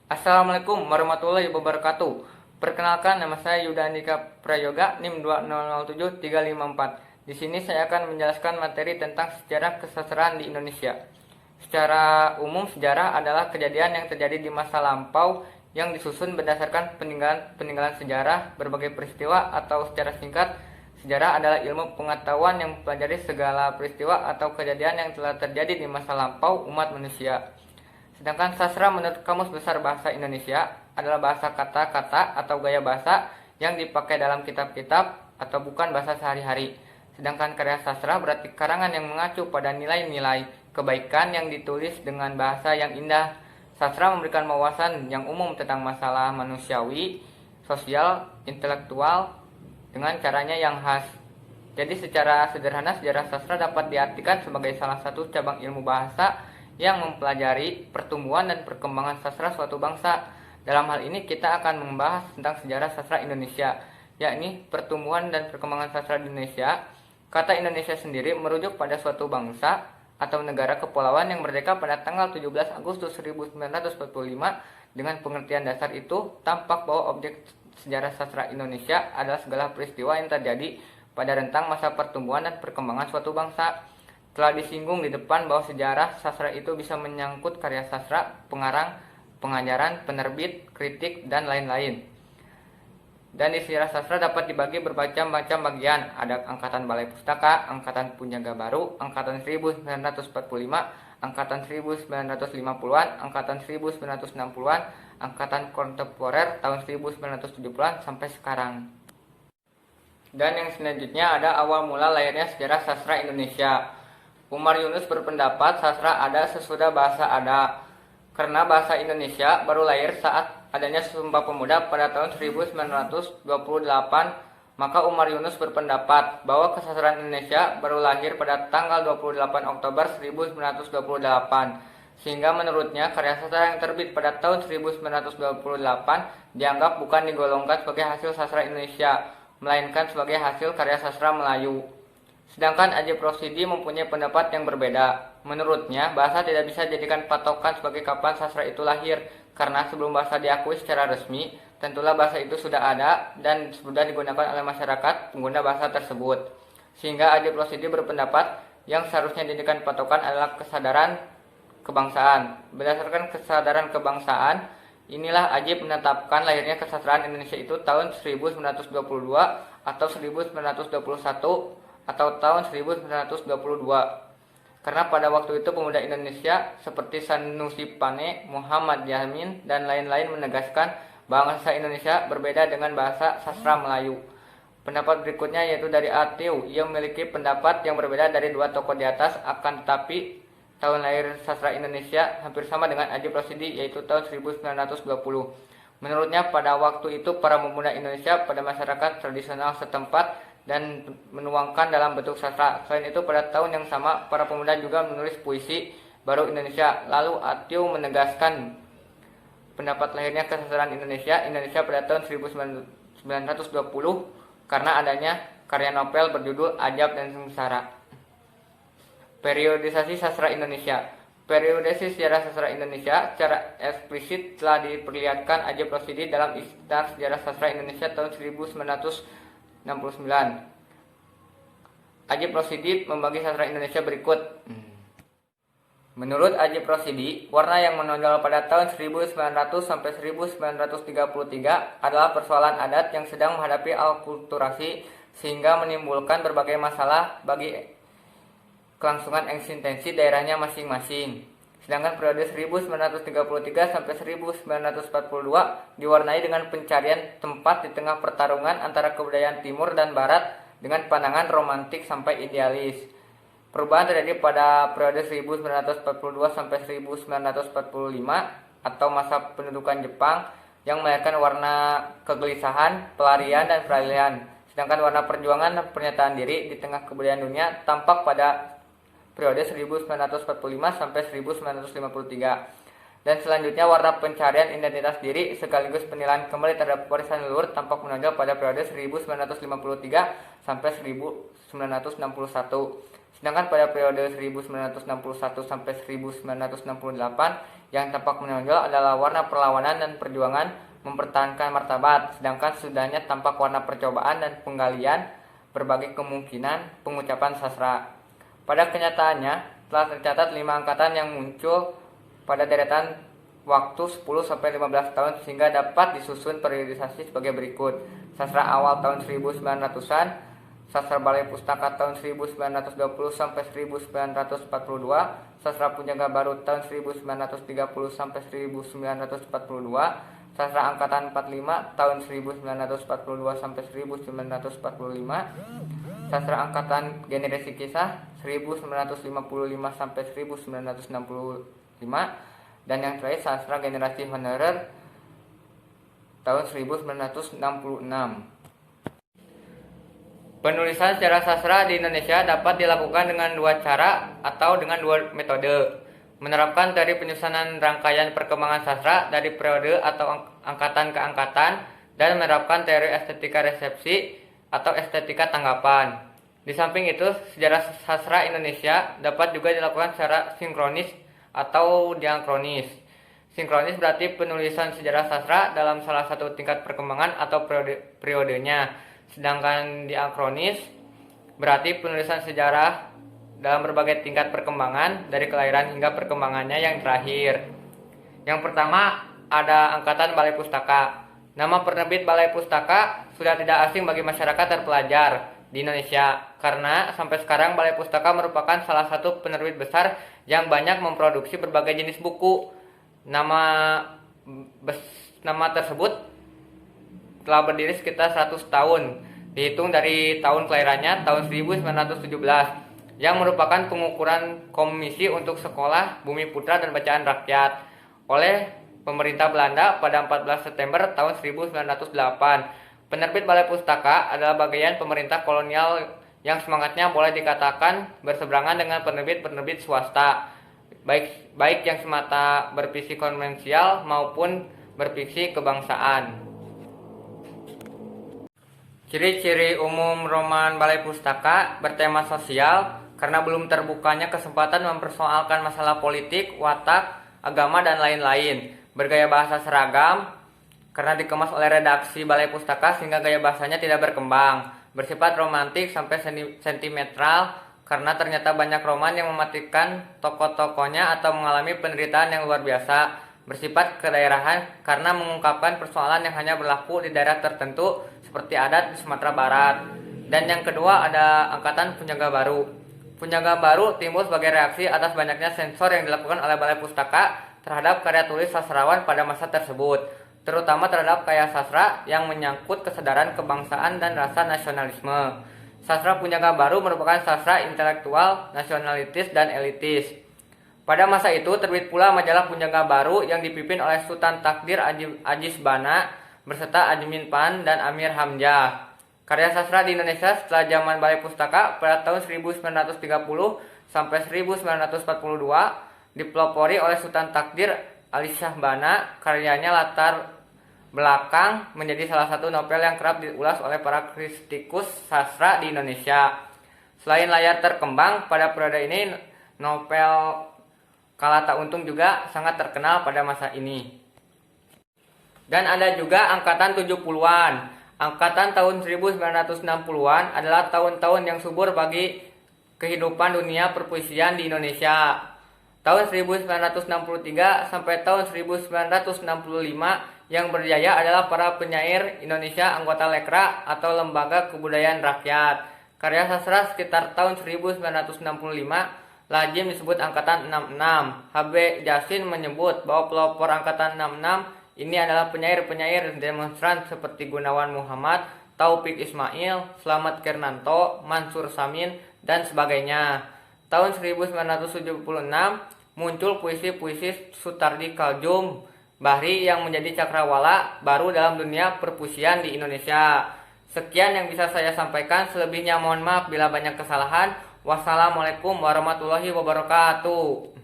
Assalamualaikum warahmatullahi wabarakatuh. Perkenalkan, nama saya Yuda Andika Prayoga, NIM 2007354. Di sini saya akan menjelaskan materi tentang sejarah kesusastraan di Indonesia. Secara umum, sejarah adalah kejadian yang terjadi di masa lampau yang disusun berdasarkan peninggalan sejarah, berbagai peristiwa, atau secara singkat, sejarah adalah ilmu pengetahuan yang mempelajari segala peristiwa atau kejadian yang telah terjadi di masa lampau umat manusia. Sedangkan sastra menurut Kamus Besar Bahasa Indonesia adalah bahasa kata-kata atau gaya bahasa yang dipakai dalam kitab-kitab atau bukan bahasa sehari-hari. Sedangkan karya sastra berarti karangan yang mengacu pada nilai-nilai kebaikan yang ditulis dengan bahasa yang indah. Sastra memberikan wawasan yang umum tentang masalah manusiawi, sosial, intelektual dengan caranya yang khas. Jadi secara sederhana sejarah sastra dapat diartikan sebagai salah satu cabang ilmu bahasa yang mempelajari pertumbuhan dan perkembangan sastra suatu bangsa. Dalam hal ini kita akan membahas tentang sejarah sastra Indonesia, yakni pertumbuhan dan perkembangan sastra di Indonesia. Kata Indonesia sendiri merujuk pada suatu bangsa atau negara kepulauan yang merdeka pada tanggal 17 Agustus 1945. Dengan pengertian dasar itu, tampak bahwa objek sejarah sastra Indonesia adalah segala peristiwa yang terjadi pada rentang masa pertumbuhan dan perkembangan suatu bangsa. Telah disinggung di depan bahwa sejarah sastra itu bisa menyangkut karya sastra, pengarang, pengajaran, penerbit, kritik, dan lain-lain. Dan di sejarah sastra dapat dibagi bermacam-macam bagian. Ada Angkatan Balai Pustaka, Angkatan Punjaga Baru, Angkatan 1945, Angkatan 1950-an, Angkatan 1960-an, Angkatan Kontemporer tahun 1970-an sampai sekarang. Dan yang selanjutnya ada awal mula lahirnya sejarah sastra Indonesia. Umar Yunus berpendapat sastra ada sesudah bahasa ada, karena bahasa Indonesia baru lahir saat adanya Sumpah Pemuda pada tahun 1928. Maka Umar Yunus berpendapat bahwa kesastraan Indonesia baru lahir pada tanggal 28 Oktober 1928, sehingga menurutnya karya sastra yang terbit pada tahun 1928 dianggap bukan digolongkan sebagai hasil sastra Indonesia, melainkan sebagai hasil karya sastra Melayu. Sedangkan Ajip Rosidi mempunyai pendapat yang berbeda. Menurutnya, bahasa tidak bisa dijadikan patokan sebagai kapan sastra itu lahir, karena sebelum bahasa diakui secara resmi, tentulah bahasa itu sudah ada dan sudah digunakan oleh masyarakat pengguna bahasa tersebut. Sehingga Ajip Rosidi berpendapat yang seharusnya dijadikan patokan adalah kesadaran kebangsaan. Berdasarkan kesadaran kebangsaan, inilah Ajip menetapkan lahirnya kesastraan Indonesia itu tahun 1922 atau 1921 atau tahun 1922. Karena pada waktu itu pemuda Indonesia seperti Sanusi Pane, Muhammad Yamin, dan lain-lain menegaskan bahasa Indonesia berbeda dengan bahasa sastra Melayu. Pendapat berikutnya yaitu dari Atiu, yang memiliki pendapat yang berbeda dari dua tokoh di atas, akan tetapi tahun lahir sastra Indonesia hampir sama dengan Ajip Rosidi, yaitu tahun 1920. Menurutnya pada waktu itu para pemuda Indonesia pada masyarakat tradisional setempat dan menuangkan dalam bentuk sastra. Selain itu pada tahun yang sama para pemuda juga menulis puisi baru Indonesia. Lalu Atiu menegaskan pendapat lahirnya kesastraan Indonesia pada tahun 1920 karena adanya karya novel berjudul Ajab dan Sengsara. Periodisasi sastra Indonesia. Periodisasi sejarah sastra Indonesia secara eksplisit telah diperlihatkan Ajip Rosidi dalam Istar Sejarah Sastra Indonesia tahun 1969. Ajip Rosidi membagi sastra Indonesia berikut. Menurut Ajip Rosidi, warna yang menonjol pada tahun 1900 sampai 1933 adalah persoalan adat yang sedang menghadapi alkulturasi sehingga menimbulkan berbagai masalah bagi kelangsungan eksistensi daerahnya masing-masing. Sedangkan periode 1933 sampai 1942 diwarnai dengan pencarian tempat di tengah pertarungan antara kebudayaan timur dan barat dengan pandangan romantik sampai idealis. Perubahan terjadi pada periode 1942 sampai 1945 atau masa pendudukan Jepang yang melahirkan warna kegelisahan, pelarian, dan peralihan. Sedangkan warna perjuangan dan pernyataan diri di tengah kebudayaan dunia tampak pada periode 1945 sampai 1953. Dan selanjutnya warna pencarian identitas diri sekaligus penilaian kembali terhadap warisan leluhur tampak menonjol pada periode 1953 sampai 1961. Sedangkan pada periode 1961 sampai 1968 Yang tampak menonjol adalah warna perlawanan dan perjuangan mempertahankan martabat, sedangkan sesudahnya tampak warna percobaan dan penggalian berbagai kemungkinan pengucapan sastra. Pada kenyataannya, telah tercatat 5 angkatan yang muncul pada deretan waktu 10-15 tahun sehingga dapat disusun periodisasi sebagai berikut. Sastra awal tahun 1900-an, sastra balai pustaka tahun 1920 sampai 1942, sastra punjaga baru tahun 1930 sampai 1942, sastra angkatan 45 tahun 1942 sampai 1945, sastra angkatan generasi kisah 1955 sampai 1965, dan yang terakhir sastra generasi honorer tahun 1966. Penulisan secara sastra di Indonesia dapat dilakukan dengan 2 cara atau dengan 2 metode. Menerapkan teori penyusunan rangkaian perkembangan sastra dari periode atau angkatan ke angkatan, dan menerapkan teori estetika resepsi atau estetika tanggapan. Di samping itu, sejarah sastra Indonesia dapat juga dilakukan secara sinkronis atau diakronis. Sinkronis berarti penulisan sejarah sastra dalam salah satu tingkat perkembangan atau periodenya. Sedangkan diakronis berarti penulisan sejarah dalam berbagai tingkat perkembangan dari kelahiran hingga perkembangannya yang terakhir. Yang pertama ada angkatan Balai Pustaka. Nama penerbit Balai Pustaka sudah tidak asing bagi masyarakat terpelajar di Indonesia, karena sampai sekarang Balai Pustaka merupakan salah satu penerbit besar yang banyak memproduksi berbagai jenis buku. Nama tersebut telah berdiri sekitar 100 tahun, dihitung dari tahun kelahirannya tahun 1917, yang merupakan pengukuran Komisi untuk Sekolah, Bumi Putra dan Bacaan Rakyat oleh pemerintah Belanda pada 14 September tahun 1908. Penerbit Balai Pustaka adalah bagian pemerintah kolonial yang semangatnya boleh dikatakan berseberangan dengan penerbit-penerbit swasta, baik yang semata bervisi konvensial maupun bervisi kebangsaan. Ciri-ciri umum roman Balai Pustaka bertema sosial karena belum terbukanya kesempatan mempersoalkan masalah politik, watak, agama, dan lain-lain. Bergaya bahasa seragam karena dikemas oleh redaksi Balai Pustaka sehingga gaya bahasanya tidak berkembang. Bersifat romantik sampai sentimental karena ternyata banyak roman yang mematikan tokoh-tokohnya atau mengalami penderitaan yang luar biasa. Bersifat kedaerahan karena mengungkapkan persoalan yang hanya berlaku di daerah tertentu seperti adat di Sumatera Barat. Dan yang kedua ada angkatan Punjaga Baru. Punjaga Baru timbul sebagai reaksi atas banyaknya sensor yang dilakukan oleh Balai Pustaka terhadap karya tulis sastrawan pada masa tersebut, terutama terhadap karya sastra yang menyangkut kesadaran kebangsaan dan rasa nasionalisme. Sastra Punjaga Baru merupakan sastra intelektual, nasionalitis, dan elitis. Pada masa itu terbit pula majalah Punjaga Baru yang dipimpin oleh Sultan Takdir Ajis Bana berserta Ajmin Pan dan Amir Hamzah. Karya sastra di Indonesia setelah zaman Balai Pustaka pada tahun 1930 sampai 1942 dipelopori oleh Sultan Takdir Ali Shah Bana. Karyanya latar belakang menjadi salah satu novel yang kerap diulas oleh para kritikus sastra di Indonesia. Selain layar terkembang, pada periode ini novel Kala Tak Untung juga sangat terkenal pada masa ini. Dan ada juga angkatan 70-an. Angkatan tahun 1960-an adalah tahun-tahun yang subur bagi kehidupan dunia perpuisian di Indonesia. Tahun 1963 sampai tahun 1965 yang berjaya adalah para penyair Indonesia anggota Lekra atau Lembaga Kebudayaan Rakyat. Karya sastra sekitar tahun 1965 lazim disebut angkatan 66. H.B. Jasin menyebut bahwa pelopor angkatan 66 ini adalah penyair-penyair demonstran seperti Gunawan Muhammad, Taufik Ismail, Slamet Kernanto, Mansur Samin, dan sebagainya. Tahun 1976 muncul puisi-puisi Sutardi Kaljum Bahri yang menjadi cakrawala baru dalam dunia perpuisian di Indonesia. Sekian yang bisa saya sampaikan, selebihnya mohon maaf bila banyak kesalahan. Wassalamualaikum warahmatullahi wabarakatuh.